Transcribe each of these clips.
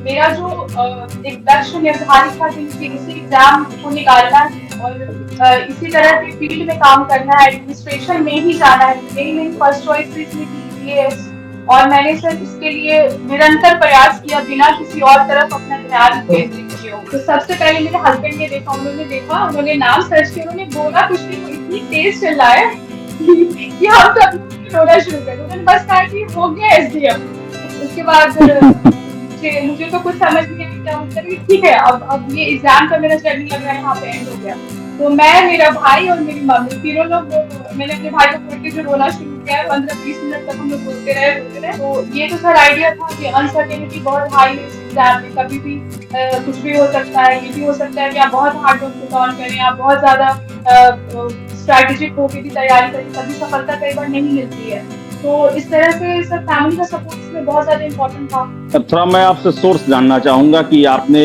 मेरा जो एक लक्ष्य निर्धारित था कि मुझे इसी एग्जाम को निकालना है और इसी तरह के फील्ड में काम करना है, एडमिनिस्ट्रेशन में ही जाना है। मेरी फर्स्ट चॉइस थी इसमें थी बीएएस, और मैंने सर इसके लिए निरंतर प्रयास किया बिना किसी और तरफ अपना ध्यान केंद्रित किए। तो सबसे पहले मेरे हस्बैंड ने देखा, उन्होंने नाम सर्च किया, उन्होंने बोला कुछ नहीं, वो इतनी तेज चिल्लाए कि हम सब रोना शुरू कर दिया। उन्होंने बस कहा कि हो गया एसडीएम। उसके बाद मुझे मुझे तो कुछ समझ नहीं आया क्या उत्तर है। ठीक है, अब ये एग्जाम का मेरा जर्नी लग रहा है यहाँ पे एंड हो गया। तो मैं, मेरा भाई और मेरी मम्मी तीनों लोग, मैंने अपने भाई को बोल के जो रोना शुरू किया, 15-20 मिनट तक हम लोग रोते रहे। तो ये तो सर आइडिया था कि अनसर्टेनिटी बहुत हाई है इस एग्जाम में, कभी भी कुछ भी हो सकता है। ये भी हो सकता है कि आप बहुत हार्ड वर्क पुट ऑन करें, आप बहुत ज्यादा स्ट्रैटेजिक होकर भी तैयारी करें, तभी सफलता कई बार नहीं मिलती है। तो इस तरह से सर फैमिली का सपोर्ट इसमें बहुत ज्यादा इम्पोर्टेंट था। थोड़ा मैं आपसे सोर्स जानना चाहूंगा कि आपने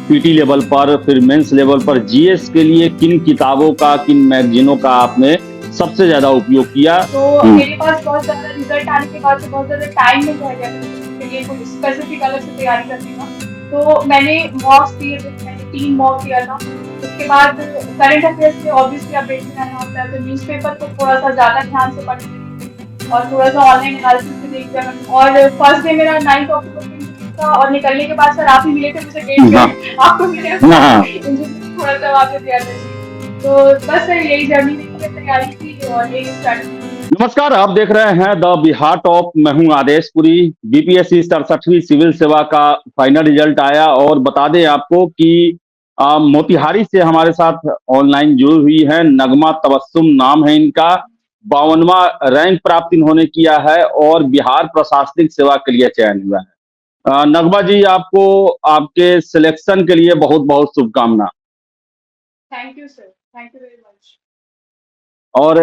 पीटी लेवल पर, फिर मेंस लेवल पर जीएस के लिए किन किताबों का, किन मैगजीनों का आपने सबसे ज्यादा उपयोग किया? तो मेरे पास बहुत ज्यादा रिजल्ट आने के बाद से बहुत ज्यादा टाइम नहीं रह गया था इसके लिए कोई स्पेसिफिक अलग से तैयारी करने का। तो मैंने मॉक्स दिए थे, मैंने 3 मॉक दिया था। उसके बाद करंट अफेयर्स से ऑब्वियसली अपडेट रहना होता है, तो न्यूज़पेपर को थोड़ा सा ज्यादा ध्यान से पढ़ती थी और थोड़ा सा ऑनलाइन एनालिसिस भी देख लिया मैंने। और फर्स्ट डे मेरा 9 अक्टूबर को इंटरव्यू था, और निकलने के बाद सर आप ही मिले थे मुझे गेट हाँ पे। आपको मैंने हाँ। इंटरव्यू थोड़ा सा वहाँ पे दिया था जी। तो बस सर यही जर्नी रही है, तैयारी थी और यही स्टार्ट। नमस्कार, आप देख रहे हैं द बिहार टॉप। मैं हूं आदेशपुरी। बीपीएससी 67वीं सिविल सेवा का फाइनल रिजल्ट आया और बता दें आपको कि मोतिहारी से हमारे साथ ऑनलाइन जुड़ी हुई है नगमा तबस्सुम, नाम है इनका। 52वां रैंक प्राप्त इन्होंने किया है और बिहार प्रशासनिक सेवा के लिए चयन हुआ है। नगमा जी, आपको आपके सिलेक्शन के लिए बहुत बहुत शुभकामना। Thank you sir, thank you very much. और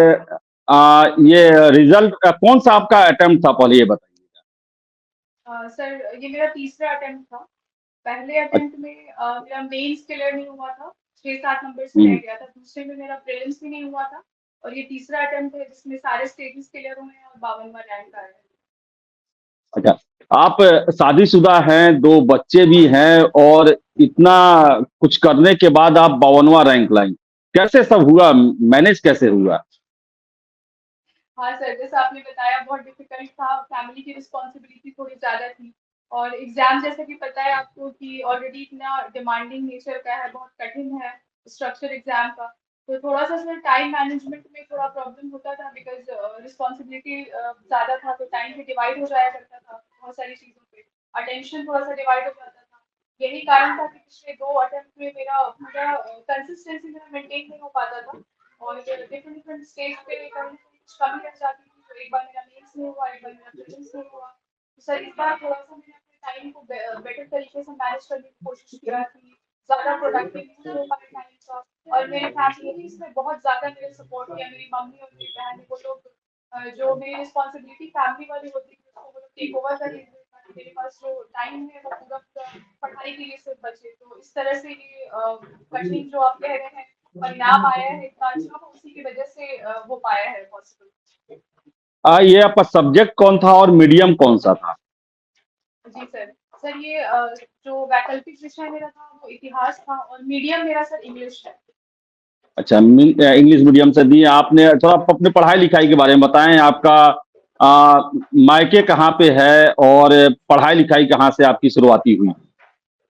ये रिजल्ट कौन सा आपका अटेम्प्ट था, पहले ये बताइएगा। सर ये मेरा तीसरा अटेम्प्ट था। पहले अटेम्प्ट में मेरा मेंस क्लियर नहीं हुआ था, 6-7 नंबर से रह हम्म, गया था। दूसरे में मेरा प्रीलिम्स भी नहीं हुआ था, और ये तीसरा अटेम्प्ट है जिसमें सारे स्टेजेस क्लियर हुए हैं और 52वां रैंक आया है। अच्छा। आप शादीशुदा हैं, दो बच्चे भी हैं, और इतना कुछ करने के बाद आप 52वां रैंक लाई, कैसे सब हुआ? मैनेज कैसे हुआ? हाँ सर, जैसा आपने बताया बहुत डिफिकल्ट था, फैमिली की रिस्पॉन्सिबिलिटी थोड़ी ज़्यादा थी। और एग्ज़ाम जैसा कि पता है आपको कि ऑलरेडी इतना डिमांडिंग नेचर का है, बहुत कठिन है स्ट्रक्चर एग्ज़ाम का। तो थोड़ा-सा सर टाइम मैनेजमेंट में थोड़ा प्रॉब्लम होता था, बिकॉज़ रिस्पॉन्सिबिलिटी ज़्यादा था, तो टाइम भी डिवाइड हो जाया करता था बहुत सारी चीज़ों पे। अटेंशन थोड़ा-सा डिवाइड हो जाता था। यही कारण था कि पिछले 2 अटेम्प्ट में मेरा पूरा कंसिस्टेंसी मेरा मेंटेन नहीं हो पाता था, और डिफरेंट डिफरेंट स्टेज पे कहीं कुछ कमी रह जाती थी। तो एक बार मेरा मेंस नहीं हुआ, एक बार मेरा प्रीलिम्स नहीं हुआ। तो सर इस बार थोड़ा-सा मैंने अपने टाइम को बेटर तरीके से मैनेज करने की कोशिश किया कि ज़्यादा प्रोडक्टिव यूज़ हो पाए टाइम का। और मेरी फैमिली ने इसमें बहुत ज़्यादा मेरा सपोर्ट किया, मेरी मम्मी और मेरी बहन, वो लोग जो मेरी रिस्पॉन्सिबिलिटी फैमिली वाली होती थी उसको वो लोग टेक ओवर कर लेते थे, ताकि मेरे पास जो टाइम है वो पूरा पूरा पढ़ाई के लिए सिर्फ बचे। तो इस तरह से ये कठिन जो आप कह रहे हैं परिणाम आया है इतना अच्छा, वो उसी की वजह से हो पाया है पॉसिबल। ये आपका सब्जेक्ट कौन था और मीडियम कौन सा था? जी सर। सर ये जो वैकल्पिक विषय मेरा था वो इतिहास था, और मीडियम मेरा सर इंग्लिश है। अच्छा, इंग्लिश मीडियम से दिए आपने। थोड़ा आप अपनी पढ़ाई लिखाई के बारे में बताएं। आपका मायके कहाँ पे है और पढ़ाई लिखाई कहाँ से आपकी शुरुआती हुई?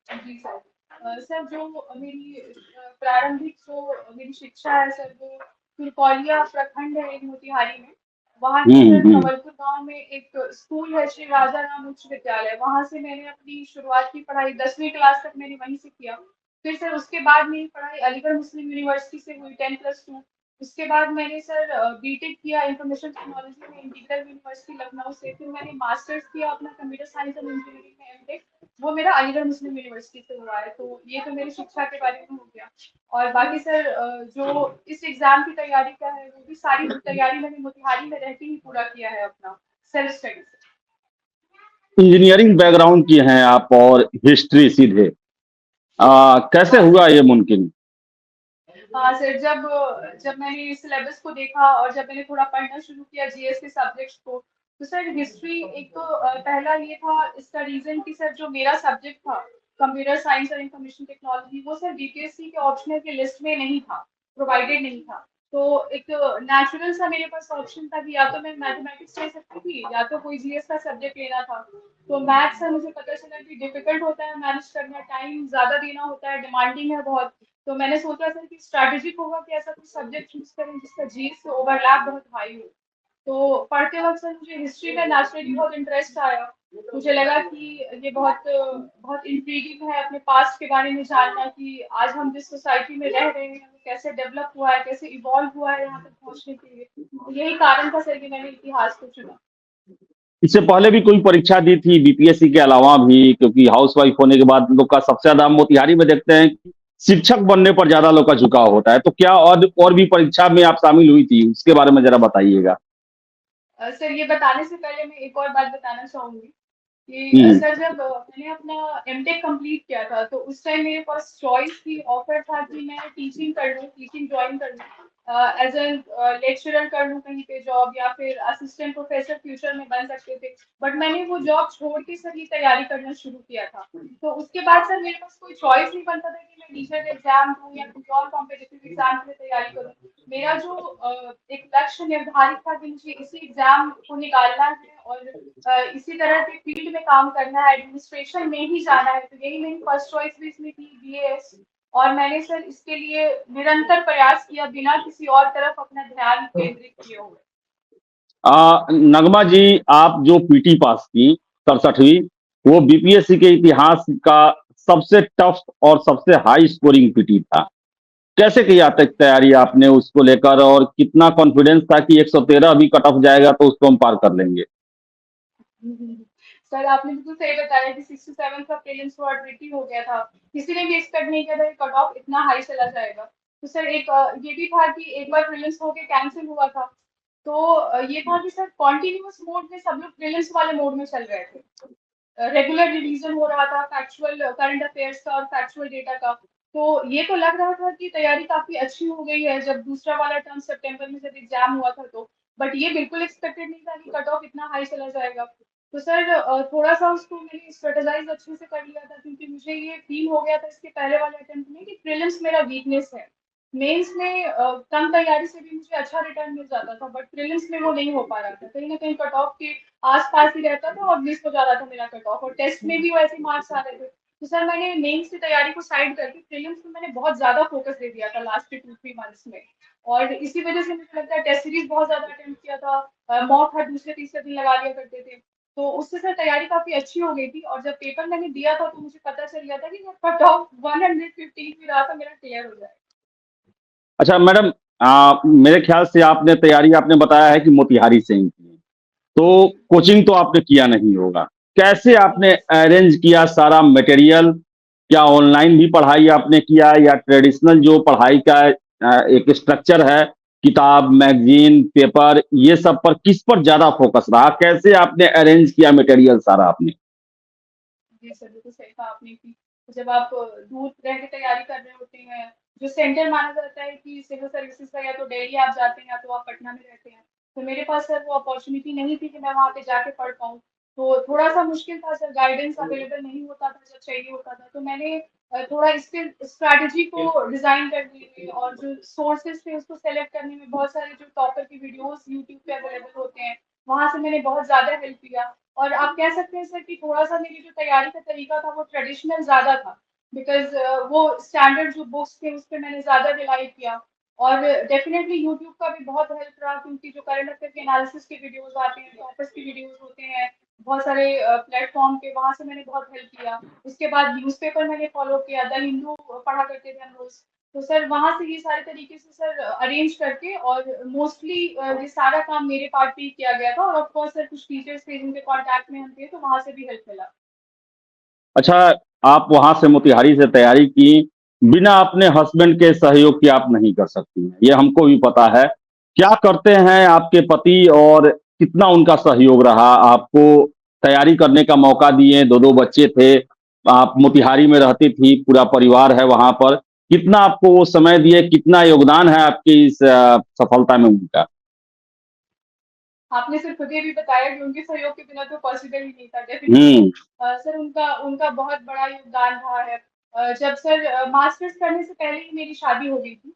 जी सर। सर जो मेरी प्रारंभिक जो मेरी शिक्षा है सर, वो तुरकौलिया प्रखंड है एक मोतिहारी में। वहाँ के सर हम्म। कमलपुर गांव में एक स्कूल है, श्री राजा राम उच्च विद्यालय, वहाँ से मैंने अपनी शुरुआत की पढ़ाई 10वीं क्लास तक मैंने वहीं से किया। फिर सर उसके बाद मेरी पढ़ाई अलीगढ़ मुस्लिम यूनिवर्सिटी से हुई 10+2। उसके बाद मैंने सर बीटेक किया इंफॉर्मेशन टेक्नोलॉजी में इंटीग्रल यूनिवर्सिटी लखनऊ से। फिर मैंने मास्टर्स किया अपना कंप्यूटर साइंस एंड इंजीनियरिंग में एमटेक, वो मेरा अलीगढ़ मुस्लिम यूनिवर्सिटी से हुआ है। तो ये तो मेरी शिक्षा के बारे में हो गया। और बाकी सर जो इस एग्जाम की तैयारी का है, वो भी सारी तैयारी मैंने मोतिहारी में रहते ही पूरा किया है अपना सेल्फ स्टडी से। इंजीनियरिंग बैकग्राउंड की हैं आप और हिस्ट्री सीधे, कैसे हाँ हुआ सर। ये मुमकिन? हाँ सर, जब जब मैंने सिलेबस को देखा और जब मैंने थोड़ा पढ़ना शुरू किया जीएस के सब्जेक्ट्स को, तो सर हिस्ट्री एक तो पहला ये था इसका रीजन कि सर जो मेरा सब्जेक्ट था कंप्यूटर साइंस और इंफॉर्मेशन टेक्नोलॉजी वो सर बीपीएससी के ऑप्शनल की लिस्ट में नहीं था, प्रोवाइडेड नहीं था। तो एक नेचुरल सा मेरे पास ऑप्शन था कि या तो मैं मैथमेटिक्स ले सकती थी या तो कोई जीएस का सब्जेक्ट लेना था। तो मैथ्स से मुझे पता चला कि डिफिकल्ट होता है मैनेज करना, टाइम ज़्यादा देना होता है, डिमांडिंग है बहुत। तो मैंने सोचा सर कि स्ट्रैटेजिक होगा कि ऐसा कुछ सब्जेक्ट चूज करें जिसका जीएस से ओवरलैप बहुत हाई हो। तो पढ़ते वक्त सर मुझे हिस्ट्री में नेचुरली बहुत इंटरेस्ट आया। मुझे लगा कि ये बहुत बहुत इंट्रीगिंग है अपने पास्ट के बारे में जानना कि आज हम जिस सोसाइटी में रह रहे हैं वो कैसे डेवलप हुआ है, कैसे इवॉल्व हुआ है यहाँ तक पहुँचने के लिए। तो यही कारण था सर कि मैंने इतिहास को चुना। इससे पहले भी कोई परीक्षा दी थी बीपीएससी के अलावा भी? क्योंकि हाउसवाइफ होने के बाद लोग का सबसे ज्यादा हम मोतिहारी में देखते हैं कि शिक्षक बनने पर ज्यादा लोग का झुकाव होता है, तो क्या और भी परीक्षा में आप शामिल हुई थी? उसके बारे में जरा बताइएगा। सर ये बताने से पहले मैं एक और बात बताना चाहूंगी कि हम्म। सर जब मैंने अपना एमटेक कंप्लीट किया था तो उस टाइम मेरे पास चॉइस थी, ऑफर था कि मैं टीचिंग कर लूँ, टीचिंग ज्वाइन कर लूँ, एज ए लेक्चरर कर लूँ कहीं पे जॉब, या फिर असिस्टेंट प्रोफेसर फ्यूचर में बन सकते थे। बट मैंने वो जॉब छोड़ के सर ये तैयारी करना शुरू किया था। तो उसके बाद सर मेरे पास कोई चॉइस नहीं बनता था कि मैं टीचर एग्जाम दूँ या कुछ और कॉम्पिटिटिव एग्जाम के लिए तैयारी करूँ। मेरा जो एक लक्ष्य निर्धारित था कि मुझे इसी एग्जाम को निकालना है और इसी तरह के फील्ड में काम करना है, एडमिनिस्ट्रेशन में ही जाना है। तो यही मेरी फर्स्ट चॉइस भी इसमें थी, बीएएस। और मैंने सर इसके लिए निरंतर प्रयास किया बिना किसी और तरफ अपना ध्यान केंद्रित किए हुए। नगमा जी, आप जो पीटी पास की 67वीं, वो बीपीएससी के इतिहास का सबसे टफ और सबसे हाई स्कोरिंग पीटी था। कैसे किया तक तैयारी आपने उसको लेकर, और कितना कॉन्फिडेंस था कि 113 भी कट ऑफ जाएगा तो उसको हम पार कर लेंगे? सर आपने बिल्कुल सही बताया कि 67 का प्रीलिम्स थोड़ा ट्रिकी हो गया था। किसी ने भी एक्सपेक्ट नहीं किया था कि कट ऑफ इतना हाई चला जाएगा। तो सर एक ये भी था कि एक बार प्रीलिम्स होके कैंसिल हुआ था। तो ये था कि सर कॉन्टिन्यूअस मोड में सब लोग प्रीलिम्स वाले मोड में चल रहे थे। रेगुलर रिवीजन हो रहा था फैक्चुअल करंट अफेयर्स का और फैक्चुअल डेटा का। तो ये तो लग रहा था कि तैयारी काफी अच्छी हो गई है जब दूसरा वाला टर्म सितंबर में जब एग्जाम हुआ था तो। बट ये बिल्कुल एक्सपेक्टेड नहीं था कि कट ऑफ इतना हाई चला जाएगा। तो सर थोड़ा सा उसको मैंने स्ट्रेटेजाइज अच्छे से कर लिया था क्योंकि मुझे ये फील हो गया था इसके पहले वाले अटेम्प्ट में कि प्रीलिम्स मेरा वीकनेस है। मेंस में कम तैयारी से भी मुझे अच्छा रिटर्न मिल जाता था बट प्रीलिम्स में वो नहीं हो पा रहा था, कहीं ना कहीं कट ऑफ के आस-पास ही रहता था और मिस हो जा रहा था मेरा कट ऑफ और टेस्ट में भी वैसे मार्क्स आ रहे थे। तो सर मैंने मेंस की तैयारी को साइड करके प्रीलिम्स में मैंने बहुत ज़्यादा फोकस दे दिया था लास्ट के 2-3 मंथ्स में। और इसी वजह से मुझे लगता है टेस्ट सीरीज बहुत ज़्यादा अटेम्प्ट किया था, मॉक हर दूसरे-तीसरे दिन लगा लिया करते थे। तो उससे सर तैयारी काफ़ी अच्छी हो गई थी और जब पेपर मैंने दिया था तो मुझे पता चल गया था कि कट ऑफ 115 भी रहा था मेरा क्लियर हो जाएगा। अच्छा मैडम, मेरे ख्याल से आपने तैयारी आपने बताया है कि मोतिहारी से ही की है, तो कोचिंग तो आपने किया नहीं होगा। कैसे आपने अरेंज किया सारा मटेरियल? क्या ऑनलाइन भी पढ़ाई आपने किया, या ट्रेडिशनल जो पढ़ाई का एक स्ट्रक्चर है, किताब, मैगजीन, पेपर, ये सब पर किस पर ज्यादा फोकस रहा? कैसे आपने अरेंज किया मटेरियल सारा आपने? जी सर, बिल्कुल सही कहा आपने कि जब आप दूर रह के तैयारी कर रहे होते हैं, जो सेंटर माना जाता है कि सिविल सर्विसेज का, या तो दिल्ली आप जाते हैं या तो आप पटना में रहते हैं। तो मेरे पास सर वो अपॉर्च्युनिटी नहीं थी कि मैं वहाँ पे जाके पढ़ पाऊँ। तो थोड़ा-सा मुश्किल था सर, गाइडेंस अवेलेबल नहीं होता था जब चाहिए होता था। तो मैंने थोड़ा इसके स्ट्रैटेजी को डिज़ाइन करने में और जो सोर्सेज़ थे उसको सेलेक्ट करने में बहुत सारे जो टॉपर की वीडियोज़ यूट्यूब पे अवेलेबल होते हैं, वहाँ से मैंने बहुत ज़्यादा हेल्प लिया। और आप कह सकते हैं सर कि थोड़ा-सा मेरी जो तैयारी का तरीका था वो ट्रेडिशनल ज़्यादा था, बिकॉज़ वो स्टैंडर्ड जो बुक्स थे उस पे मैंने ज़्यादा रिलाई किया। और डेफ़िनेटली यूट्यूब का भी बहुत हेल्प रहा क्योंकि जो करंट अफेयर के एनालिसिस के वीडियोज़ आते हैं, टॉपर्स की वीडियोज़ होते हैं, बहुत सारे प्लेटफ़ॉर्म पे, वहाँ से मैंने बहुत हेल्प लिया। उसके बाद न्यूज़पेपर मैंने फ़ॉलो किया, द हिंदू पढ़ा करते थे हम रोज़। तो सर वहाँ से ये सारे तरीके से सर अरेंज करके और मोस्टली ये सारा काम मेरे पार्ट पे ही किया गया था और ऑफ कोर्स सर कुछ टीचर्स थे जिनके कॉन्टैक्ट में हम थे तो वहाँ से भी हेल्प मिला। अच्छा, आप वहां से मोतिहारी से तैयारी की, बिना अपने हस्बैंड के सहयोग के आप नहीं कर सकती हैं, ये हमको भी पता है। क्या करते हैं आपके पति, और कितना उनका सहयोग रहा? आपको तैयारी करने का मौका दिए, दो दो बच्चे थे, आप मोतिहारी में रहती थी, पूरा परिवार है वहां पर, कितना आपको वो समय दिए, कितना योगदान है आपकी इस सफलता में उनका? आपने सर खुद ही भी बताया कि उनके सहयोग के बिना तो पॉसिबल ही नहीं था डेफिनेटली। हम्म। सर उनका उनका बहुत बड़ा योगदान रहा है। जब सर मास्टर्स करने से पहले ही मेरी शादी हो गई थी।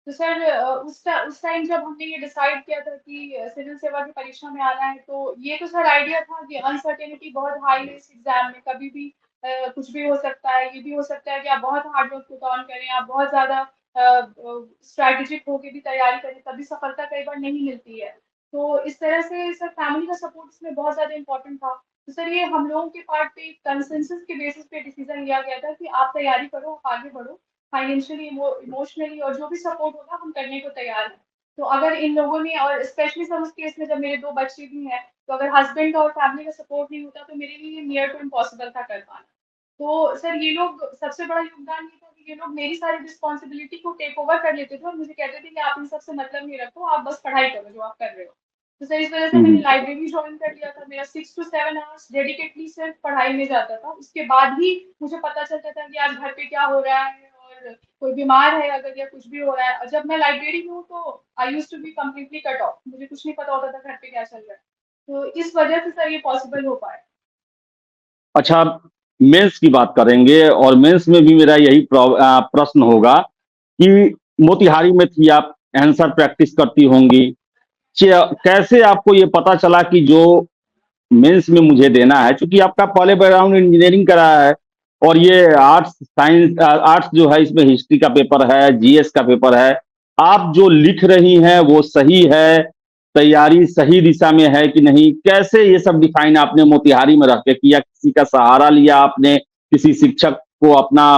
तो सर उस टाइम जब हमने ये डिसाइड किया था कि सिविल सेवा की परीक्षा में आना है, तो ये तो सर आइडिया था कि अनसर्टेनिटी बहुत हाई है इस एग्जाम में, कभी भी कुछ भी हो सकता है। ये भी हो सकता है कि आप बहुत हार्ड वर्क पुट ऑन करें, आप बहुत ज्यादा स्ट्रैटेजिक होके भी तैयारी करें, तभी सफलता कई बार नहीं मिलती है। तो इस तरह से सर फैमिली का सपोर्ट इसमें बहुत ज़्यादा इम्पोर्टेंट था। तो सर ये हम लोगों के पार्ट पे कंसेंसस के बेसिस पे डिसीजन लिया गया था कि आप तैयारी करो, आप आगे बढ़ो, फाइनेंशियली, इमोशनली और जो भी सपोर्ट होगा हम करने को तैयार हैं। तो अगर इन लोगों ने, और स्पेशली सर उस केस में जब मेरे 2 बच्चे भी हैं, तो अगर हस्बैंड का और फैमिली का सपोर्ट नहीं होता तो मेरे लिए नियर टू इम्पॉसिबल था कर पाना। तो सर ये लोग, सबसे बड़ा योगदान ये था कि ये लोग मेरी सारी रिस्पॉन्सिबिलिटी को टेक ओवर कर लेते थे और मुझे कहते थे कि आप इन सब से मतलब नहीं रखो, आप बस पढ़ाई करो जो आप कर रहे हो। तो सर इस वजह से मैंने हम्म। लाइब्रेरी ज्वाइन कर लिया था। मेरा 6 टू 7 आवर्स डेडिकेटली सिर्फ पढ़ाई में जाता था। उसके बाद ही मुझे पता चलता था कि आज घर पे क्या हो रहा है, और कोई बीमार है अगर, या कुछ भी हो रहा है। और जब मैं लाइब्रेरी में हूँ तो I used to be completely cut off, मुझे कुछ नहीं पता होता था घर पे क्या चल रहा है। तो इस वजह से सर ये पॉसिबल हो पाया। अच्छा, मेंस की बात करेंगे और मेंस में भी मेरा यही प्रश्न होगा कि मोतिहारी में थी आप, आंसर प्रैक्टिस करती होंगी। कैसे आपको ये पता चला कि जो मेंस में मुझे देना है, क्योंकि आपका पहले बैकग्राउंड इंजीनियरिंग का रहा है और ये आर्ट्स साइंस, आर्ट्स जो है इसमें हिस्ट्री का पेपर है, जीएस का पेपर है, आप जो लिख रही हैं वो सही है, तैयारी सही दिशा में है कि नहीं, कैसे ये सब डिफाइन आपने मोतिहारी में रह के किया? किसी का सहारा लिया आपने, किसी शिक्षक को अपना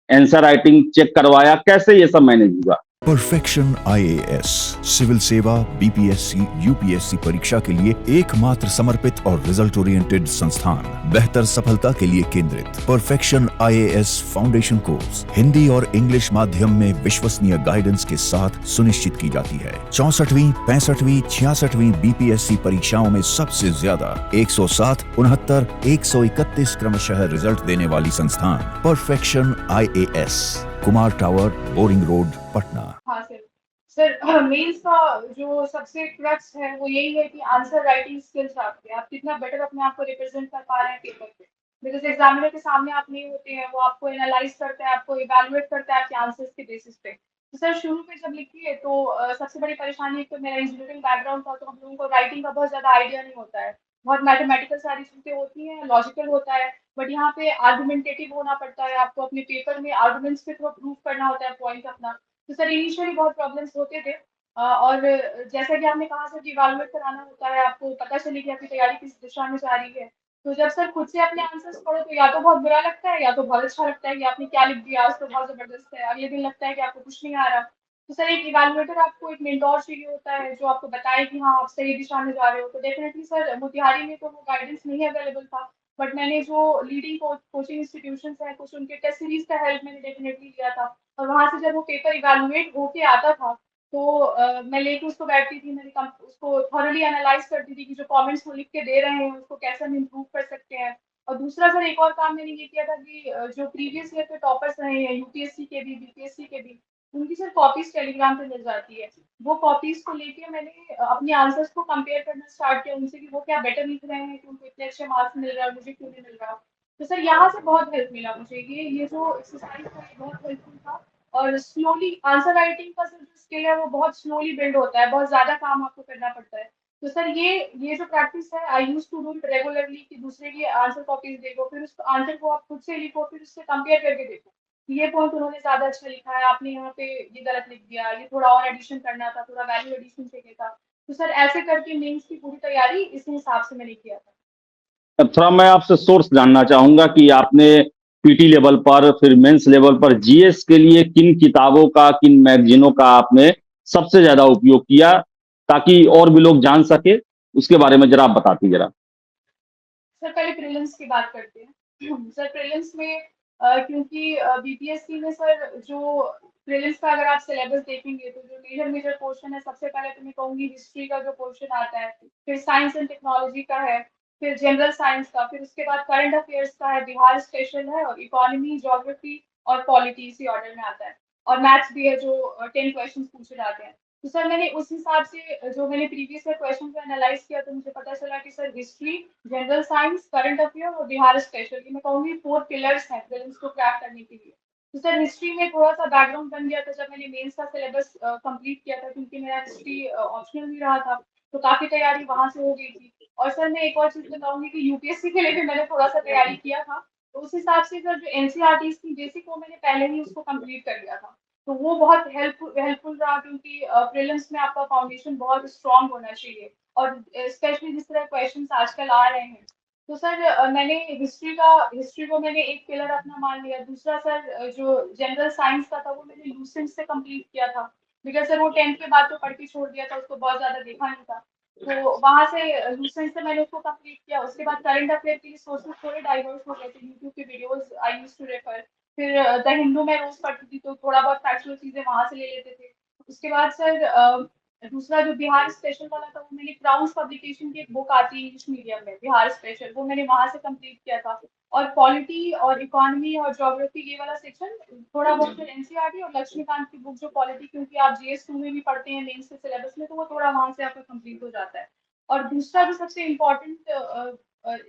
आंसर राइटिंग चेक करवाया, कैसे ये सब मैनेज हुआ? परफेक्शन आईएएस सिविल सेवा बीपीएससी यूपीएससी परीक्षा के लिए एकमात्र समर्पित और रिजल्ट ओरिएंटेड संस्थान, बेहतर सफलता के लिए केंद्रित। Perfection IAS foundation course Hindi और इंग्लिश माध्यम में विश्वसनीय गाइडेंस के साथ सुनिश्चित की जाती है। 64वीं, 65वीं, 66वीं बीपीएससी परीक्षाओं में सबसे ज्यादा 107, 69, 131 क्रमशः रिजल्ट देने वाली संस्थान perfection IAS, Kumar tower, boring road, Patna. हाँ सर। सर मेंस का जो सबसे क्रक्स है वो यही है कि आंसर राइटिंग स्किल्स आपके, आप कितना बेटर अपने आप को रिप्रेजेंट कर पा रहे हैं पेपर पे। बिकॉज एग्जामिनर के सामने आप नहीं होते हैं, वो आपको एनालाइज करता है, आपको इवैल्यूएट करता है आपके आंसर्स के बेसिस पे। तो सर शुरू में जब लिखी है तो सबसे बड़ी परेशानी, एक तो मेरा इंजीनियरिंग बैकग्राउंड था, तो हम लोगों को राइटिंग का बहुत ज्यादा आइडिया नहीं होता है। बहुत मैथमेटिकल सारी चीजें होती हैं, लॉजिकल होता है, बट यहाँ पे आर्गुमेंटेटिव होना पड़ता है, आपको अपने पेपर में आर्गुमेंट्स के थ्रू प्रूव करना होता है पॉइंट अपना। तो सर इनिशियली बहुत प्रॉब्लम्स होते थे। और जैसा कि आपने कहा सर कि इवैल्यूएट कराना होता है, आपको पता चले कि आपकी तैयारी किस दिशा में जा रही है। तो जब सर खुद से अपने आंसर्स पढ़ो तो या तो बहुत बुरा लगता है या तो बहुत अच्छा लगता है कि आपने क्या लिख दिया, आज तो बहुत जबरदस्त है। अगले दिन लगता है कि आपको कुछ नहीं आ रहा। तो सर एक इवैल्यूएटर, आपको एक मेंटोर चाहिए होता है जो आपको बताए कि हाँ आप सही दिशा में जा रहे हो। तो डेफिनेटली सर मोतिहारी में तो वो गाइडेंस नहीं अवेलेबल था, बट मैंने जो लीडिंग कोचिंग इंस्टीट्यूशन है कुछ, उनके टेस्ट सीरीज का हेल्प मैंने डेफिनेटली लिया था। और वहां से जब वो पेपर इवैल्यूएट होके आता था तो मैं लेके उसको बैठती थी, उसको थॉरली एनालाइज करती थी कि जो कमेंट्स वो लिख के दे रहे हैं उसको कैसे हम इम्प्रूव कर सकते हैं। और दूसरा सर एक और काम मैंने ये किया था कि जो प्रीवियस ईयर के टॉपर्स रहे हैं यूपीएससी के भी बीपीएससी के भी, उनकी सर कॉपीज टेलीग्राम पे मिल जाती है। वो कॉपीज को लेके मैंने अपने आंसर्स को कंपेयर करना स्टार्ट किया उनसे कि वो क्या बेटर लिख रहे हैं, कि उनको इतने अच्छे मार्क्स मिल रहा है, मुझे क्यों नहीं मिल रहा। तो सर यहाँ से बहुत हेल्प मिला मुझे, ये जो एक्सरसाइज था ये बहुत हेल्पफुल था। और स्लोली आंसर राइटिंग का जो स्किल है वो बहुत स्लोली बिल्ड होता है, बहुत ज्यादा काम आपको करना पड़ता है। तो सर ये जो प्रैक्टिस है I use to do it regularly, कि दूसरे की आंसर कॉपीज देखो, फिर उस आंसर को आप खुद से लिखो, फिर उससे कंपेयर करके देखो ये पॉइंट उन्होंने ज्यादा अच्छा लिखा है, आपने यहाँ पे ये गलत लिख दिया, ये थोड़ा और एडिशन करना था, थोड़ा वैल्यू एडिशन चाहिए था। तो सर ऐसे करके मेंस की पूरी तैयारी इसी हिसाब से मैंने किया था। अब थोड़ा मैं आपसे सोर्स जानना चाहूंगा कि आपने पीटी लेवल पर, फिर मेंस लेवल पर जीएस के लिए किन किताबों का, किन मैगजीनों का आपने सबसे ज्यादा उपयोग किया, ताकि और भी लोग जान सके, उसके बारे में जरा आप बताती जरा। सर पहले प्रीलिम्स की बात करते हैं। सर प्रीलिम्स में क्योंकि बीपीएससी में सर जो प्रीलिम्स का अगर आप सिलेबस देखेंगे तो जो मेजर मेजर पोर्शन है, सबसे पहले तो मैं कहूंगी हिस्ट्री का जो पोर्शन आता है, फिर साइंस एंड टेक्नोलॉजी का है, फिर जनरल साइंस का, फिर उसके बाद करंट अफेयर्स का है, बिहार स्पेशल है, और इकोनॉमी, ज्योग्राफी और पॉलिटी इसी ऑर्डर में आता है। और मैथ्स भी है जो 10 क्वेश्चन पूछे जाते हैं। तो सर मैंने उस हिसाब से जो मैंने प्रीवियस ईयर क्वेश्चन को एनालाइज किया तो मुझे पता चला कि sir history, general science, current affair और बिहार स्पेशल, ये मैं कहूँगी 4 पिलर्स हैं प्रीलिम्स को क्रैक करने के लिए। तो सर हिस्ट्री में थोड़ा सा बैकग्राउंड बन गया था जब मैंने मेंस का सिलेबस कंप्लीट किया था, क्योंकि मेरा हिस्ट्री ऑप्शनल भी रहा था, तो काफी तैयारी वहां से हो गई थी। और सर मैं एक और चीज बताऊंगी कि यूपीएससी के लिए भी मैंने थोड़ा सा तैयारी किया था, तो उस हिसाब से सर जो एनसीईआरटी थी बेसिक वो मैंने पहले ही उसको कंप्लीट कर लिया था, तो वो बहुत हेल्पफुल रहा, क्योंकि प्रीलिम्स में आपका फाउंडेशन बहुत स्ट्रांग होना चाहिए, और स्पेशली जिस तरह क्वेश्चंस आजकल आ रहे हैं। तो सर मैंने हिस्ट्री को मैंने एक पिलर अपना मान लिया। दूसरा सर जो जनरल साइंस का था वो मैंने लूसेंट से कंप्लीट किया था, बिकॉज सर वो 10th के बाद तो पढ़ के छोड़ दिया था, उसको बहुत ज्यादा देखा नहीं था, तो वहां से लूसेंट से मैंने उसको कंप्लीट किया। उसके बाद करंट अफेयर के लिए सोर्सेस थोड़े डाइवर्स हो गए थे, यूट्यूब के videos I used to refer. फिर द हिंदू में रोज पढ़ती थी तो थोड़ा बहुत फैक्चुअल चीजें वहां से ले लेते थे। उसके बाद सर दूसरा जो बिहार स्पेशल वाला था वो मैंने क्राउन्स पब्लिकेशन की एक बुक आती है इंग्लिश मीडियम में, बिहार स्पेशल, वो मैंने वहां से कंप्लीट किया था। और पॉलिटी और इकोनॉमी और ज्योग्राफी ये वाला सेक्शन थोड़ा बहुत फिर एनसीईआरटी और लक्ष्मीकांत की बुक जो पॉलिटी, क्योंकि आप जीएस 2 में भी पढ़ते हैं मेंस के सिलेबस में, तो वो थोड़ा वहां से आपका कंप्लीट हो जाता है। और दूसरा जो सबसे इम्पोर्टेंट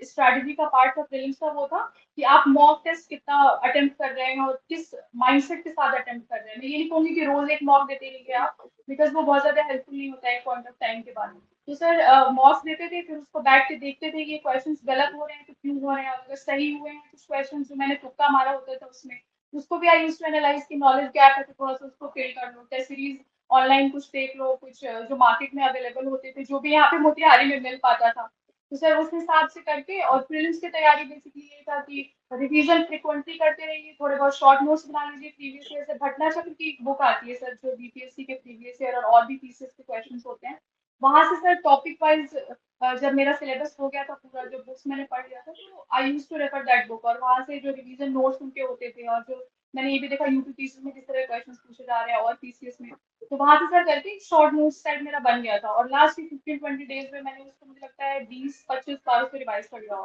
स्ट्रैटेजी का पार्ट था प्रीलिम्स का वो था कि आप मॉक टेस्ट कितना अटेम्प्ट कर रहे हैं और किस माइंडसेट के साथ अटेम्प्ट कर रहे हैं। मैं ये नहीं कहूंगी कि रोज एक मॉक देते रहिए आप, बिकॉज वो बहुत ज्यादा हेल्पफुल नहीं होता है एक पॉइंट ऑफ टाइम के बाद। तो सर मॉक्स देते थे, फिर उसको बैठ के देखते थे कि क्वेश्चंस गलत हो रहे हैं तो क्यों हो रहे हैं, अगर सही हुए हैं कुछ क्वेश्चंस जो मैंने तुक्का मारा होता था उसमें, उसको भी आई यूज टू एनालाइज की नॉलेज गैप है तो थोड़ा सा उसको फिल कर लो, टेस्ट सीरीज ऑनलाइन कुछ देख लो, कुछ जो मार्केट में अवेलेबल होते थे, जो भी यहाँ पे मोतिहारी में मिल पाता था, तो सर उस हिसाब से करके। और प्रीलिम्स की तैयारी बेसिकली ये था कि रिवीजन फ्रिक्वेंटली करते रहिए, थोड़े बहुत शॉर्ट नोट्स बना लीजिए। प्रीवियस ईयर से घटना चक्र की एक बुक आती है सर जो बीपीएससी के प्रीवियस ईयर और भी पीसीएस के क्वेश्चंस होते हैं, वहां से सर टॉपिक वाइज जब मेरा सिलेबस हो गया था पूरा, जो बुक्स मैंने पढ़ लिया था, तो I use to refer that book, और वहां से जो रिवीजन नोट्स उनके होते थे, और जो मैंने ये भी देखा यूपी पीसीएस में किस तरह क्वेश्चंस पूछे जा रहे हैं और पीसीएस में, तो वहां से सर करके शॉर्ट नोट्स टाइप मेरा बन गया था। और लास्ट की 15-20 डेज में मैंने उसको मुझे लगता है 20-25 बार उसको रिवाइज कर लिया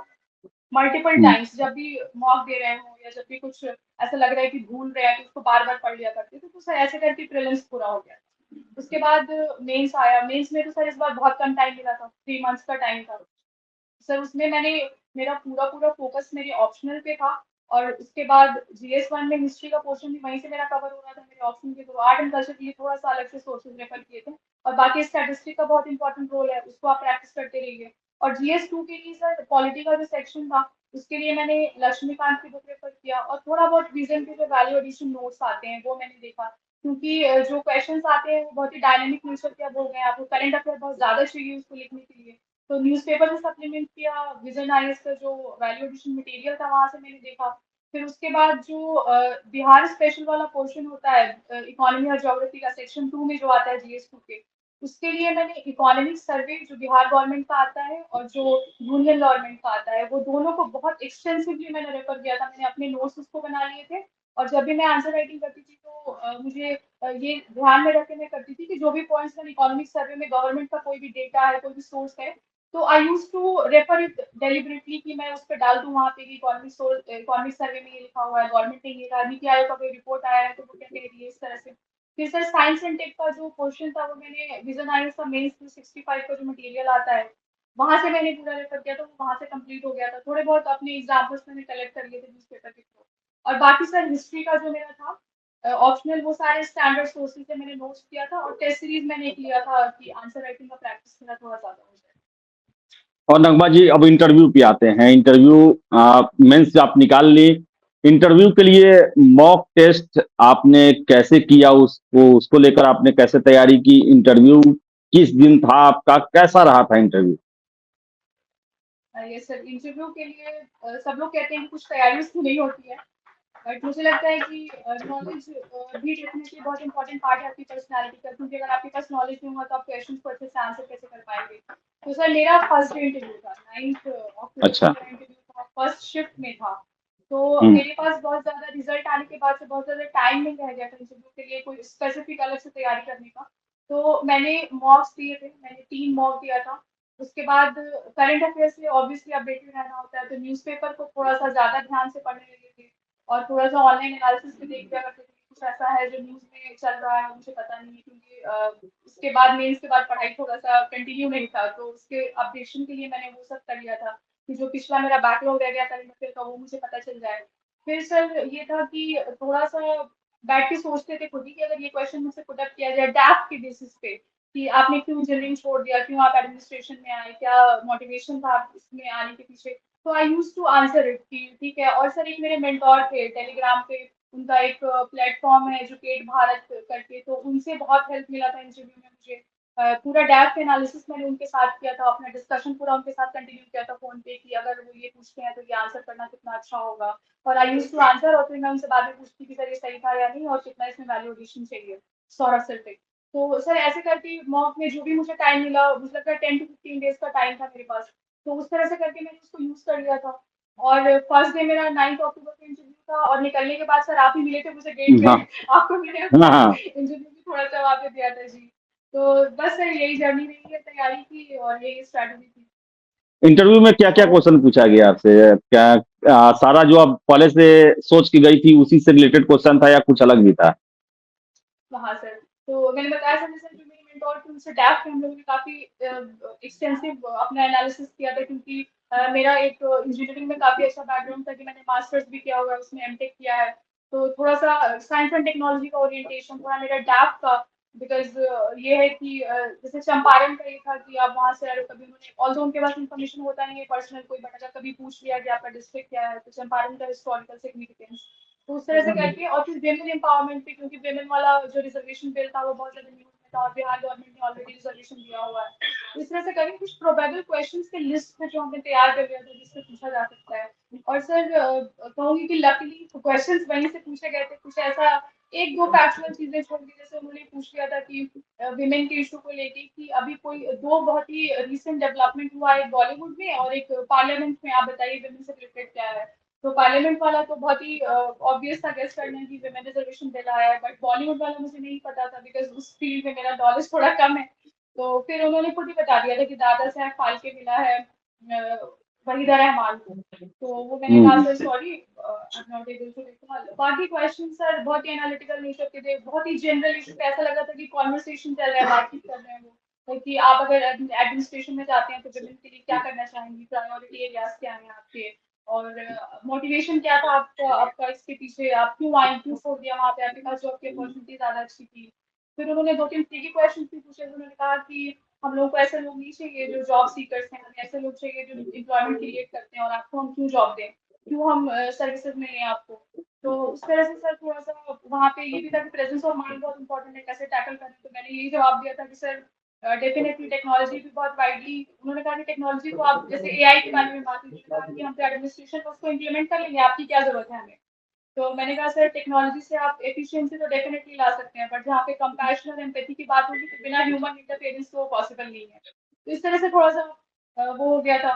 मल्टीपल हम्म। टाइम्स, जब भी मॉक दे रहे हो या जब भी कुछ ऐसा लग रहा है कि भूल रहे हैं तो उसको बार बार पढ़ लिया करते थे, तो सर ऐसे करके प्रीलिम्स पूरा हो गया। उसके बाद मेंस आया, मेंस में तो सर इस बार बहुत कम टाइम मिला था, 3 मंथ्स का टाइम था सर। उसमें मैंने मेरा पूरा पूरा फोकस मेरे ऑप्शनल पे था, और उसके बाद जीएस 1 में हिस्ट्री का पोर्शन भी वहीं से मेरा कवर हो रहा था मेरे ऑप्शन के थ्रू। आर्ट एंड कल्चर के लिए थोड़ा सा अलग से सोर्सेज रेफर किए थे, और बाकी स्टैटिस्टिक का बहुत इंपॉर्टेंट रोल है, उसको आप प्रैक्टिस करते रहिए। और जीएस 2 के लिए सर पॉलिटी का जो सेक्शन था उसके लिए मैंने लक्ष्मीकांत की बुक रेफर किया, और थोड़ा बहुत विजन के जो वैल्यू एडिशन नोट्स आते हैं वो मैंने देखा, क्योंकि जो क्वेश्चंस आते हैं वो बहुत ही डायनेमिक नेचर के अब हो गए हैं, आपको करंट अफेयर बहुत ज्यादा चाहिए उसको लिखने के लिए, तो न्यूज़पेपर से सप्लीमेंट किया। विजन आईएएस का जो वैल्यू एडिशन मटेरियल था वहां से मैंने देखा। फिर उसके बाद जो बिहार स्पेशल वाला पोर्शन होता है, इकोनॉमी और ज्योग्राफी का सेक्शन 2 में जो आता है जीएस 2 के, उसके लिए मैंने इकोनॉमिक सर्वे जो बिहार गवर्नमेंट का आता है और जो यूनियन गवर्नमेंट का आता है, वो दोनों को बहुत एक्सटेंसिवली मैंने रेफर किया था, मैंने अपने नोट्स उसको बना लिए थे। और जब भी मैं आंसर राइटिंग करती थी तो मुझे ये ध्यान में रख के मैं करती थी कि जो भी पॉइंट्स मैंने इकोनॉमिक सर्वे में गवर्नमेंट का कोई भी डेटा है, कोई भी सोर्स है, तो I use to refer it deliberately कि मैं उस पर डाल दूं वहाँ पे कि इकोनॉमिक सर्वे में ये लिखा हुआ है, गवर्नमेंट ने ये कहा, नीति आयोग का कोई रिपोर्ट आया है तो वो क्या कह रही है, इस तरह से। फिर सर साइंस एंड टेक का जो पोर्शन था वो मैंने विजन आईएएस का मेंस 365 का जो मटेरियल आता है वहां से मैंने पूरा रेफर किया, तो वो वहां से कंप्लीट हो गया था। थोड़े बहुत अपने एग्जाम्पल्स मैंने कलेक्ट कर लिए थे न्यूज़पेपर के थ्रू। और बाकी सर हिस्ट्री का जो मेरा था ऑप्शनल, वो सारे स्टैंडर्ड सोर्सेज से मैंने नोट्स किया था, और टेस्ट सीरीज मैंने एक लिया था कि आंसर राइटिंग का प्रैक्टिस मेरा थोड़ा ज्यादा हो जाए। और नगमा जी अब इंटरव्यू पे आते हैं। इंटरव्यू मेंस आप निकाल ली, इंटरव्यू के लिए मॉक टेस्ट आपने कैसे किया, उसको लेकर आपने कैसे तैयारी की, इंटरव्यू किस दिन था आपका, कैसा रहा था इंटरव्यू? ये सर इंटरव्यू के लिए सब लोग कहते हैं कि कुछ तैयारी उसकी नहीं होती है, बट मुझे लगता है कि नॉलेज भी डेफिनेटली बहुत इंपॉर्टेंट पार्ट है आपकी पर्सनालिटी का, क्योंकि अगर आपके पास नॉलेज नहीं होगा तो आप क्वेश्चन को अच्छे से आंसर कैसे कर पाएंगे। तो सर मेरा फर्स्ट डे इंटरव्यू था, 9 अक्टूबर को अच्छा। मेरा इंटरव्यू था, फर्स्ट शिफ्ट में था। तो हम्म। मेरे पास बहुत ज्यादा रिजल्ट आने के बाद से बहुत ज्यादा टाइम नहीं रह गया था इंटरव्यू के लिए कोई स्पेसिफिक अलग से तैयारी करने का। तो मैंने मॉक्स दिए थे, मैंने 3 मॉक दिया था। उसके बाद करंट अफेयर से ऑब्वियसली अपडेटेड रहना होता है, तो न्यूज़पेपर को थोड़ा सा ज्यादा ध्यान से पढ़ने लगे थे, और थोड़ा सा ऑनलाइन एनालिसिस भी देख लिया करते थे, कुछ ऐसा है जो न्यूज़ में चल रहा है, मुझे पता नहीं है, क्योंकि उसके बाद मेंस के बाद पढ़ाई थोड़ा-सा कंटिन्यू नहीं था, तो उसके अपडेशन के लिए मैंने वो सब कर लिया था, कि जो पिछला मेरा बैकलॉग रह गया करंट अफेयर का वो मुझे पता चल जाए। फिर सर ये था कि थोड़ा-सा बैठ के सोचते थे खुद ही कि अगर ये क्वेश्चन मुझसे पुट अप किया जाए डैफ्ट के बेसिस पे कि आपने क्यों इंजीनियरिंग छोड़ दिया, क्यों आप एडमिनिस्ट्रेशन में आए, क्या मोटिवेशन था इसमें आने के पीछे? तो I used to answer it कि ठीक है। और सर एक मेरे मेंटोर थे टेलीग्राम पे, उनका एक प्लेटफॉर्म है एजुकेट भारत करके, तो उनसे बहुत हेल्प मिला था इंटरव्यू में मुझे। पूरा डेप्थ एनालिसिस मैंने उनके साथ किया था, अपना डिस्कशन पूरा उनके साथ कंटिन्यू किया था फोन पे कि अगर वो ये पूछते हैं तो ये आंसर करना कितना अच्छा होगा। और आई यूज्ड टू आंसर, और फिर मैं उनसे बाद में पूछती कि सर ये सही था या नहीं और कितना इसमें वैल्यूएशन चाहिए सौरभ सर पे। तो सर ऐसे करके मॉक में जो भी मुझे टाइम मिला, मुझे लगता है 10 to 15 डेज का टाइम था मेरे पास, तो उस तरह से करके मैंने उसको यूज कर लिया था। और फर्स्ट डे मेरा 9 अक्टूबर को इंटरव्यू था, और निकलने के बाद सर आप ही मिले थे मुझे गेट पे। हाँ आपको मैंने हाँ अपना हाँ। इंटरव्यू भी थोड़ा सा वहाँ पे दिया था जी। तो बस सर यही जर्नी रही है, तैयारी की और यही स्ट्रैटेजी थी। इंटरव्यू में क्या क्या और क्वेश्चन पूछा गया आपसे? क्या सारा जो आप पहले से सोच के गई थी उसी से रिलेटेड क्वेश्चन था या कुछ अलग भी था? हाँ सर, तो मैंने बताया सर जैसे जो मेरे मेंटोर थे उनसे डैप के हम लोगों ने काफ़ी एक्सटेंसिव अपना एनालिसिस किया था, क्योंकि मेरा एक इंजीनियरिंग में काफ़ी अच्छा बैकग्राउंड था कि मैंने मास्टर्स भी किया हुआ है, उसमें एमटेक किया है। तो थोड़ा-सा साइंस एंड टेक्नोलॉजी का ओरिएंटेशन थोड़ा मेरा डैप था, बिकॉज़ ये है कि जैसे चंपारण का ये था कि आप वहाँ से आ रहे हो, कभी उन्होंने ऑल्दो उनके पास इन्फॉर्मेशन होता नहीं है पर्सनल कोई, बट अगर कभी पूछ लिया कि आपका डिस्ट्रिक्ट क्या है, तो चंपारण का हिस्टोरिकल सिग्निफिकेंस। तो उस तरह से करके, और फिर विमेन एम्पावरमेंट पे, क्योंकि विमेन वाला जो रिजर्वेशन बिल था वो बहुत ज्यादा न्यूज में था, और बिहार गवर्नमेंट ने ऑलरेडी रिजर्वेशन दिया हुआ है। तो इस तरह से करके कुछ प्रोबेबल क्वेश्चंस के लिस्ट है जो हमने तैयार कर लिया था जिससे पूछा जा सकता है। और सर कहूंगी कि लकीली क्वेश्चंस वहीं से पूछे गए थे, कुछ ऐसा एक दो फैक्चुअल चीजें छोड़ के, जैसे उन्होंने पूछ लिया था कि विमेन के इशू को लेके कि अभी कोई दो बहुत ही रिसेंट डेवलपमेंट हुआ है, एक बॉलीवुड में और एक पार्लियामेंट में, आप बताइए विमेन से रिलेटेड क्या है। तो पार्लियामेंट वाला तो बहुत ही ऑब्वियस था गेस करना कि विमेन रिजर्वेशन बिल आया है, बट बॉलीवुड वाला मुझे नहीं पता था बिकॉज उस फील्ड में मेरा नॉलेज थोड़ा कम है। तो फिर उन्होंने खुद ही बता दिया था कि दादा साहब फाल्के मिला है वहीदा रहमान को। तो वो मैंने कहा sir sorry I am not able to recall. बाकी क्वेश्चन सर बहुत ही एनालिटिकल नेचर के थे, बहुत ही जनरल इशू पे, ऐसा लगा था कि कॉन्वर्सेशन चल रहा है, बातचीत कर रहे हैं वो, तो कि आप अगर एडमिनिस्ट्रेशन में जाते हैं तो विमेन के लिए क्या करना चाहेंगी, प्रायोरिटी एरियाज क्या हैं आपके, और मोटिवेशन क्या था आपका आपका इसके पीछे, आप क्यों आए, क्यों छोड़ दिया वहाँ पे, आपके पास जॉब की अपॉर्चुनिटी ज्यादा अच्छी थी। फिर उन्होंने दो तीन ट्रिकी क्वेश्चन भी पूछे, तो उन्होंने कहा कि हम लोग को ऐसे लोग नहीं चाहिए जो जॉब सीकर्स हैं, हमें ऐसे लोग चाहिए जो एम्प्लॉयमेंट क्रिएट करते हैं, और आपको हम क्यों जॉब दें, क्यों हम सर्विसेज में लें आपको। तो उस तरह से सर थोड़ा सा वहाँ पे ये भी था कि प्रेजेंस ऑफ माइंड बहुत इंपॉर्टेंट है, कैसे टैकल करें। तो मैंने यही जवाब दिया था कि सर डेफिनेटली टेक्नोलॉजी भी बहुत वाइडली, उन्होंने कहा कि टेक्नोलॉजी को आप जैसे एआई के बारे में बात हुई, उन्होंने कहा कि हम तो एडमिनिस्ट्रेशन में उसको इम्प्लीमेंट कर लेंगे, आपकी क्या जरूरत है हमें। तो मैंने कहा सर टेक्नोलॉजी से आप एफिशिएंसी तो डेफिनेटली ला सकते हैं, बट जहाँ पे कंपैशन और एम्पैथी की बात होगी तो बिना ह्यूमन इंटरफेरेंस तो पॉसिबल नहीं है। तो इस तरह से थोड़ा सा वो हो गया था।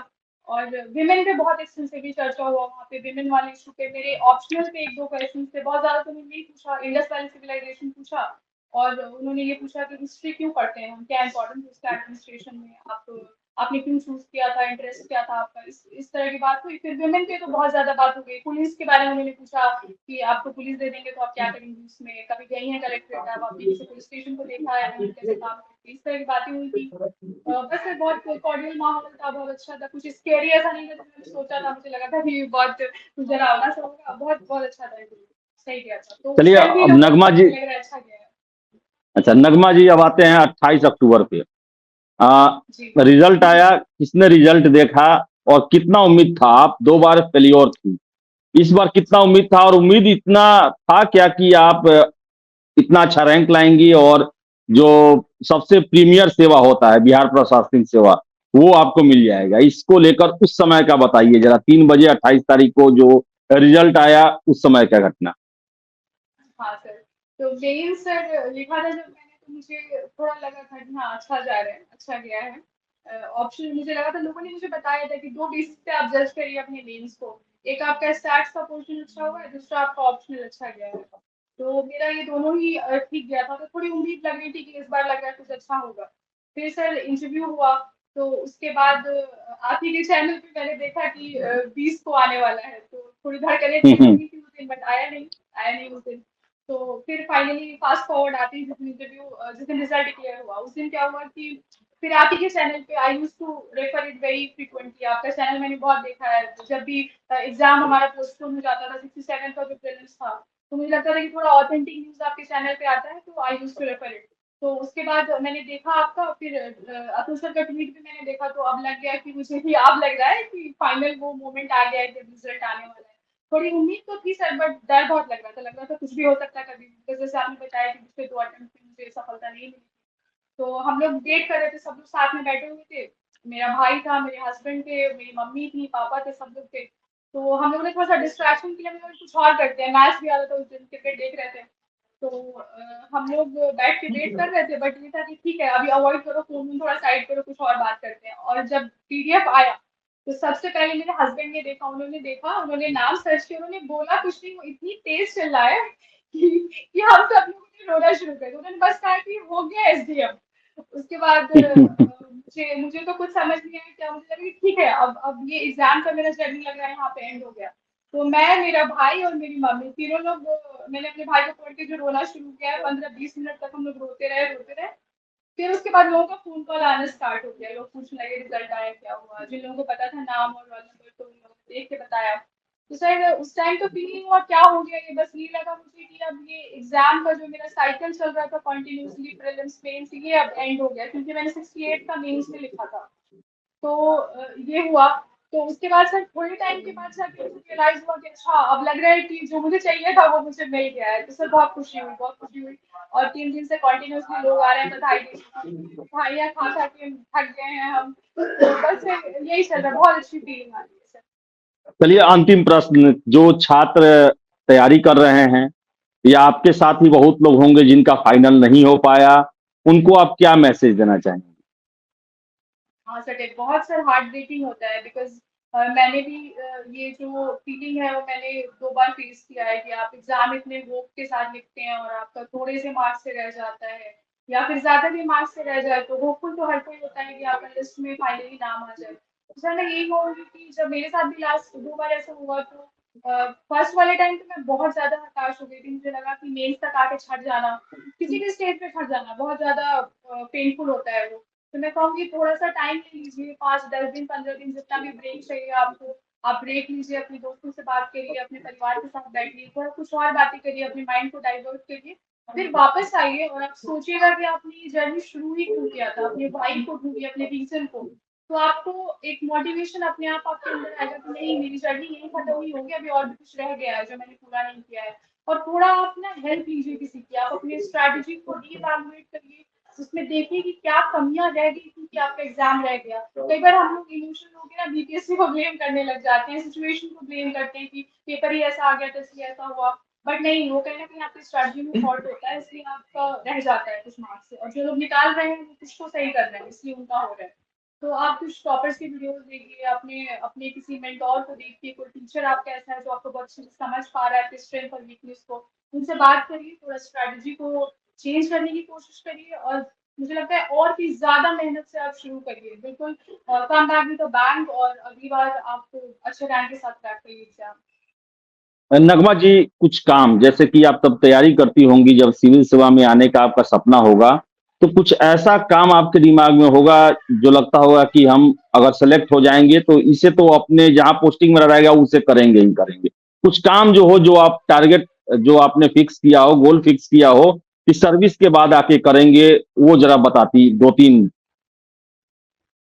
और विमेन पे बहुत एक्सटेंसिवली चर्चा हुआ वहाँ पे, विमेन वाले इशू पे मेरे ऑप्शनल पे एक दो क्वेश्चन थे, बहुत ज्यादा तो उन्होंने यही पूछा, इंडस वैली सिविलाइजेशन पूछा, और उन्होंने ये पूछा कि हिस्ट्री क्यों पढ़ते हैं हम, क्या इंपॉर्टेंस है उसका एडमिनिस्ट्रेशन में, आप आपने क्यों चूज किया था, इंटरेस्ट क्या था आपका, इस तरह की बात हुई। फिर वुमेन पे तो बहुत ज्यादा बात हो गई, पुलिस के बारे में उन्होंने पूछा कि आपको पुलिस दे देंगे तो आप क्या करेंगे उसमें, कभी गई हैं कलेक्ट्रेट, आप आपने किसी पुलिस स्टेशन को देखा है वहाँ कैसे काम करते हैं, इस तरह की बातें हुई थी। बस फिर बहुत कॉर्डियल माहौल था, बहुत अच्छा था, कुछ स्केरी ऐसा नहीं था जो मैंने सोचा था, मुझे लगा था कि बहुत डरावना सा होगा, बहुत बहुत अच्छा था इंटरव्यू, सही गया था। तो चलिए सर भी अब लोगों नगमा को जी, लग रहा है अच्छा गया है। अच्छा नगमा जी अब आते हैं 28 अक्टूबर पे। जी रिजल्ट आया, किसने रिजल्ट देखा और कितना उम्मीद था? आप दो बार फेलियोर थी, इस बार कितना उम्मीद था, और उम्मीद इतना था क्या कि आप इतना अच्छा रैंक लाएंगी और जो सबसे प्रीमियर सेवा होता है बिहार प्रशासनिक सेवा वो आपको मिल जाएगा? इसको लेकर उस समय का बताइए जरा, 3 बजे 28 तारीख को जो रिजल्ट आया उस समय का घटना। हाँ सर, तो मेंस सर लिखा था जब मैंने, तो मुझे थोड़ा लगा था कि हाँ अच्छा जा रहा है, अच्छा गया है। ऑप्शन मुझे लगा था, लोगों ने मुझे बताया था कि दो बेसिस पे आप जज करिए अपने मेंस को, एक आपका स्टैट्स का पोर्शन अच्छा हुआ है, दूसरा आपका ऑप्शनल अच्छा गया है। तो मेरा ये दोनों ही ठीक गया था, तो थोड़ी उम्मीद लग रही थी कि इस बार लग रहा है कुछ अच्छा होगा। फिर सर इंटरव्यू हुआ, तो उसके बाद आप ही के चैनल पे मैंने देखा कि 20 को आने वाला है, तो थोड़ी धड़कनें तेज हो गई थी उस दिन, बट आया नहीं उस दिन। तो फिर फाइनली फास्ट फॉरवर्ड आते ही जिस दिन रिजल्ट डिक्लेयर हुआ, उस दिन क्या हुआ कि फिर आप ही के चैनल पे I used to refer it very frequently. आपका चैनल मैंने बहुत देखा है, जब भी एग्जाम हमारा पोस्टपोन हो जाता था 67 का जो प्रीलिम्स था, तो मुझे लगता था कि थोड़ा ऑथेंटिक न्यूज आपके चैनल पे आता है, तो I used to refer it. तो उसके बाद मैंने देखा आपका, फिर अतुल सर का ट्वीट भी मैंने देखा, तो अब लग गया कि मुझे भी अब लग रहा है कि फाइनल वो मोमेंट आ गया है जब रिजल्ट आने वाला है। थोड़ी उम्मीद तो थी सर, बट डर बहुत लग रहा था कुछ भी हो सकता है कभी भी, because जैसे आपने बताया कि पिछले 2 अटेम्प्ट में मुझे सफलता नहीं मिली थी। तो हम लोग वेट कर रहे थे, सब लोग साथ में बैठे हुए थे। मेरा भाई था, मेरे हस्बैंड थे, मेरी मम्मी थी, पापा थे, सब लोग थे। तो हम लोगों ने थोड़ा सा डिस्ट्रैक्शन के लिए हम लोग कुछ और करते हैं, मैच भी आ रहा था उस दिन, क्रिकेट देख रहे थे। तो हम लोग बैठ के वेट कर रहे थे, बट ये था कि ठीक है अभी अवॉइड करो, फोन थोड़ा साइड करो, कुछ और बात करते हैं। और जब पीडीएफ आया, तो सबसे पहले मेरे हस्बैंड ने देखा, उन्होंने नाम सर्च किया, उन्होंने बोला कुछ नहीं, वो इतनी तेज चिल्ला है कि हम सब लोगों ने रोना शुरू कर दिया। उन्होंने बस कहा कि हो गया एसडीएम। उसके बाद मुझे मुझे तो कुछ समझ नहीं आया क्या, मुझे लगा कि ठीक है अब ये एग्जाम का मेरा जर्नी लग रहा है यहाँ पे एंड हो गया। तो मैं, मेरा भाई और मेरी मम्मी तीनों लोग, मैंने अपने भाई को पकड़ के जो रोना शुरू किया है, 15-20 मिनट तक हम लोग रोते रहे। फिर उसके बाद लोगों का फोन कॉल आना स्टार्ट हो गया, लोग पूछने लगे रिजल्ट आया, क्या हुआ। जिन लोगों को पता था नाम और रोल नंबर, तो उन लोगों ने देख के बताया। तो सर उस टाइम तो फील नहीं हुआ क्या हो गया, ये बस ये लगा मुझे कि अब ये एग्जाम का जो मेरा साइकिल चल रहा था कंटिन्यूअसली, प्रीलिम्स मेंस, ये अब एंड हो गया, क्योंकि मैंने 68 का मेंस में लिखा था। तो ये हुआ। तो उसके बाद सर थोड़े टाइम के बाद सर मुझे रियलाइज हुआ कि अच्छा अब लग रहा है कि जो मुझे चाहिए था वो मुझे मिल गया है। तो सर बहुत खुशी हुई। और 3 दिन से कंटिन्यूअसली लोग आ रहे हैं बधाई देने, मिठाइयाँ खा के थक गए हैं हम। तो बस यही चल रहा है, बहुत अच्छी फीलिंग आ रही है सर। चलिए, अंतिम प्रश्न, जो छात्र तैयारी कर रहे हैं या आपके साथ ही बहुत लोग होंगे जिनका फाइनल नहीं हो पाया, उनको आप क्या मैसेज देना चाहेंगे? हाँ सर, बहुत सर हार्ट ब्रेकिंग होता है, बिकॉज मैंने भी ये जो फीलिंग है वो मैंने 2 बार फेस किया है कि आप एग्जाम इतने होप के साथ लिखते हैं और आपका थोड़े से मार्क्स से रह जाता है, या फिर ज्यादा भी मार्क्स से रह जाए, तो होपफुल तो हर कोई होता है कि आपका लिस्ट में फाइनली नाम आ जाए। तो सर मैं यही कहूँगी कि जब मेरे साथ भी लास्ट 2 बार ऐसा हुआ, तो फर्स्ट वाले टाइम पे मैं बहुत ज्यादा हताश हो गई थी, मुझे लगा कि मेंस तक आके छट जाना, किसी भी स्टेज पे छट जाना बहुत ज्यादा पेनफुल होता है वो। तो मैं कहूँगी थोड़ा सा टाइम ले लीजिए, 5-10 दिन 15 दिन, जितना भी ब्रेक चाहिए आपको, आप ब्रेक लीजिए, अपने दोस्तों से बात करिए, अपने परिवार के साथ बैठिए, थोड़ा कुछ और बातें करिए, अपने माइंड को डाइवर्ट करिए। फिर वापस आइए और आप सोचिएगा कि आपने ये जर्नी शुरू ही क्यों किया था, अपने भाई को ढूंढिए, अपने रीजन को। तो आपको एक मोटिवेशन अपने आप आपके अंदर आएगा कि नहीं, मेरी जर्नी यही खत्म नहीं होगी, अभी और भी कुछ रह गया है जो मैंने पूरा नहीं किया है। और थोड़ा आप ना हेल्प लीजिए किसी की, आप अपने स्ट्रैटेजी को रीइवैल्यूएट करिए, उसमें देखिए कि क्या कमियां रह गई थी कि आपका एग्जाम रह गया। कई बार हम लोग इमोशनल होकर ना बीपीएससी को ब्लेम करने लग जाते हैं, सिचुएशन को ब्लेम करते हैं कि पेपर ही ऐसा आ गया था इसलिए ऐसा हुआ। बट नहीं, वो कहीं ना कहीं आपकी स्ट्रैटेजी में फॉल्ट होता है, इसलिए आपका रह जाता है कुछ मार्क्स से, और जो लोग निकाल रहे हैं वो कुछ तो सही कर रहे हैं, इसलिए उनका हो रहा है। तो आप कुछ टॉपर्स की वीडियोस देखिए, अपने अपने किसी मेंटोर को देखिए, कोई टीचर आपका ऐसा है जो आपको बहुत अच्छे से समझ पा रहा है आपके स्ट्रेंथ और वीकनेस को, उनसे बात करिए, थोड़ा स्ट्रैटेजी को चेंज करने की कोशिश करिए। और मुझे लगता है और भी ज्यादा मेहनत से आप शुरू करिए, बिल्कुल come back with the bank, और अगली बार आप अच्छे रैंक के साथ क्रैक करिए एग्जाम। नगमा जी, कुछ काम जैसे कि आप तब तैयारी करती होंगी, जब सिविल सेवा में आने का आपका सपना होगा, तो कुछ ऐसा काम आपके दिमाग में होगा जो लगता होगा कि हम अगर सेलेक्ट हो जाएंगे तो इसे तो अपने जहां पोस्टिंग में रहेगा उसे करेंगे ही करेंगे। कुछ काम जो हो, जो आप टारगेट, जो आपने फिक्स किया हो, गोल फिक्स किया हो कि सर्विस के बाद आके करेंगे, वो जरा बताती 2-3।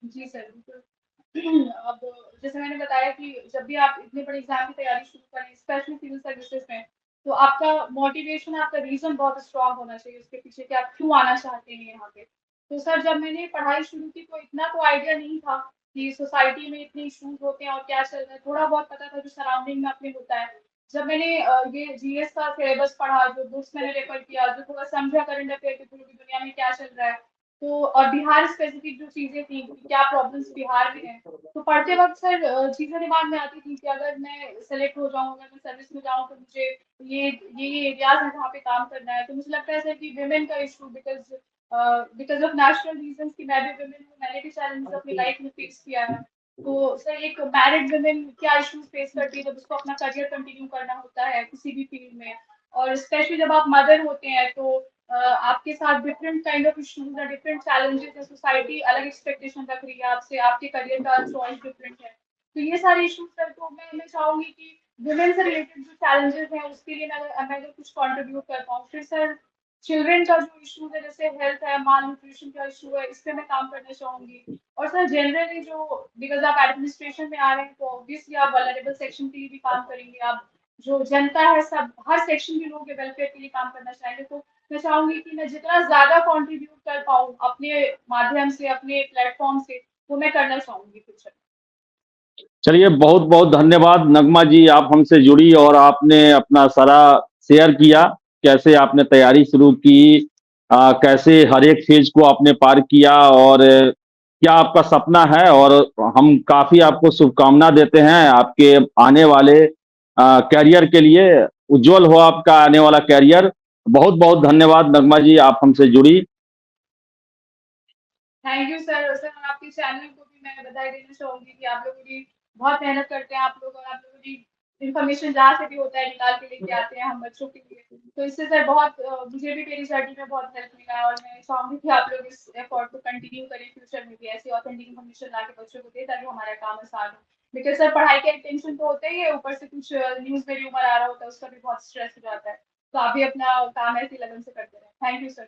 जी सर, बिल्कुल। अब जैसे मैंने बताया कि जब भी आप इतने बड़े एग्जाम की तैयारी शुरू करें, स्पेशली सिविल सर्विसेज में, तो आपका मोटिवेशन, आपका रीजन बहुत स्ट्रांग होना चाहिए उसके पीछे कि आप क्यों आना चाहते हैं यहाँ पे। तो सर जब मैंने पढ़ाई शुरू की तो इतना तो आइडिया नहीं था कि सोसाइटी में इतने इश्यूज होते हैं और क्या चल रहा है, थोड़ा बहुत पता था जो सराउंडिंग में अपने होता है। जब मैंने ये जीएस का सिलेबस पढ़ा, जो बुक्स मैंने रेफर किया, जो थोड़ा समझा करंट अफेयर की पूरी दुनिया में क्या चल रहा है, तो और बिहार स्पेसिफिक जो चीजें थी कि क्या प्रॉब्लम्स बिहार में हैं, तो पढ़ते वक्त सर चीजें दिमाग में आती थी कि अगर मैं सेलेक्ट हो जाऊँ, अगर मैं सर्विस में जाऊँ, तो मुझे ये एरियाज है जहाँ पे काम करना है। तो मुझे लगता है सर कि विमेन का issue, because of national reason की मैं भी विमेन हूँ, मैंने भी चैलेंजेस अपनी लाइफ में फेस किया है। तो सर एक मैरिड विमेन क्या इश्यूज फेस करती है जब उसको अपना करियर कंटिन्यू करना होता है किसी भी फील्ड में, और स्पेशली जब आप मदर होते हैं तो आपके साथ डिफरेंट काइंड ऑफ इश्यूज है, डिफरेंट चैलेंजेस है, सोसाइटी अलग एक्सपेक्टेशन रख रही है आपसे, आपके करियर का चॉइस डिफरेंट है। तो ये सारे इश्यूज सर, तो मैं चाहूंगी कि वुमेन से रिलेटेड जो चैलेंजेस हैं उसके लिए मैं अगर कुछ कंट्रीब्यूट कर पाऊँ। फिर सर चिल्ड्रन का जो इशू है, जैसे हेल्थ है, माल न्यूट्रिशन का इशू है, इस पे मैं काम करना चाहूंगी। और सर जनरली जो, बिकॉज आप एडमिनिस्ट्रेशन में आ रहे हैं तो ऑब्वियसली आप वल्नरेबल सेक्शन के लिए भी काम करेंगे, आप जो जनता है सब हर सेक्शन के लोग के वेलफेयर के लिए काम करना चाहेंगे। तो मैं चाहूंगी कि मैं जितना ज्यादा कंट्रीब्यूट कर पाऊँ अपने माध्यम से, अपने प्लेटफॉर्म से, वो मैं करना चाहूंगी फ्यूचर में। चलिए, बहुत बहुत धन्यवाद नगमा जी, आप हमसे जुड़ी और आपने अपना सारा शेयर किया, कैसे आपने तैयारी शुरू की, कैसे हर एक फेज को आपने पार किया, और क्या आपका सपना है। और हम काफी आपको शुभकामना देते हैं आपके आने वाले कैरियर के लिए। उज्जवल हो आपका आने वाला कैरियर। बहुत बहुत धन्यवाद नगमा जी, आप हमसे जुड़ी। Thank you sir. सर आपके चैनल को भी मैं बधाई देना चाहूंगी कि आप लोगों की बहुत मेहनत करते हैं आप लोग, और आप लोगों की इन्फॉर्मेशन जहाँ से भी होता है निकाल के लेके आते हैं हम बच्चों के लिए। तो इससे सर बहुत मुझे भी मेरी जर्नी में बहुत हेल्प मिला है, और मैं चाहूंगी कि आप लोग इस एफर्ट को कंटिन्यू करें फ्यूचर में भी, ऐसी ऑथेंटिक इन्फॉर्मेशन ला के बच्चों को दे, ताकि हमारा काम आसान हो। बिकॉज सर पढ़ाई का एक टेंशन तो होता ही है, ऊपर से कुछ न्यूज में र्यूमर आ रहा होता है, उसका भी बहुत स्ट्रेस हो जाता है। तो आप भी अपना काम ऐसी लगन से करते रहे। Thank you sir.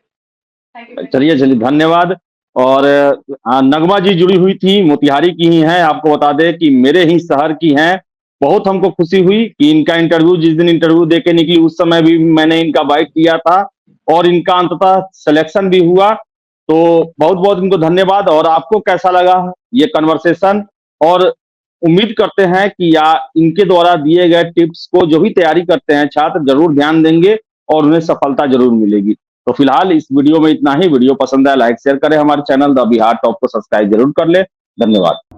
Thank you. चलिए चलिए, धन्यवाद। और नगमा जी जुड़ी हुई थी, मोतिहारी की ही हैं, आपको बता दें कि मेरे ही शहर की हैं। बहुत हमको खुशी हुई कि इनका इंटरव्यू, जिस दिन इंटरव्यू देके निकली उस समय भी मैंने इनका बाइट किया था, और इनका अंततः सिलेक्शन भी हुआ। तो बहुत बहुत इनको धन्यवाद। और आपको कैसा लगा ये कन्वर्सेशन? और उम्मीद करते हैं कि या इनके द्वारा दिए गए टिप्स को जो भी तैयारी करते हैं छात्र जरूर ध्यान देंगे और उन्हें सफलता जरूर मिलेगी। तो फिलहाल इस वीडियो में इतना ही। वीडियो पसंद आया लाइक शेयर करें, हमारे चैनल द बिहार टॉप को सब्सक्राइब जरूर कर ले। धन्यवाद।